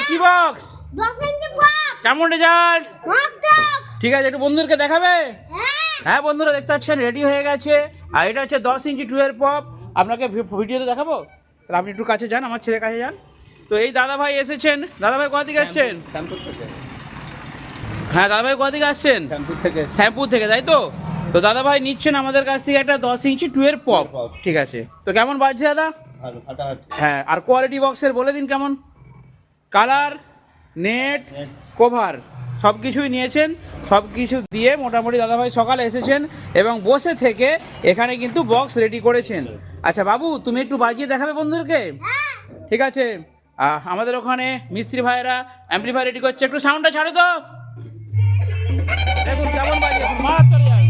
কি বক্স? কেমন রেজাল্ট? ঠিক আছে, একটু বন্ধুদেরকে দেখাবে? হ্যাঁ বন্ধুরা, দেখতে পাচ্ছেন রেডি হয়ে গেছে। আর এটা হচ্ছে 10 ইঞ্চি টুয়ের পপ। আপনাকে ভিডিওতে দেখাবো, তাহলে আপনি একটু কাছে যান, আমার ছেলের কাছে যান। তো এই দাদাভাই এসেছেন। দাদাভাই কোথা থেকে আসছেন? হ্যাঁ দাদাভাই কোথা থেকে আসছেন? শ্যামপুর থেকে, তাই তো? তো দাদাভাই নিচ্ছেন আমাদের কাছ থেকে একটা 10 ইঞ্চি টুয়ের পপ। ঠিক আছে, তো কেমন বাজছে দাদা? হ্যাঁ, আর কোয়ালিটি বক্সের বলে দিন কেমন? কালার, নেট, কভার সব কিছুই নিয়েছেন। সব কিছু দিয়ে মোটামুটি দাদাভাই সকালে এসেছেন এবং বসে থেকে এখানে কিন্তু বক্স রেডি করেছেন। আচ্ছা বাবু, তুমি একটু বাজিয়ে দেখাবে বন্ধুদেরকে? ঠিক আছে। আমাদের ওখানে মিস্ত্রি ভাইয়েরা অ্যাম্পলিফায়ার রেডি করছে, একটু সাউন্ডটা ছাড়ো তো। দেখুন কেমন বাজিয়ে, মারাত্মক।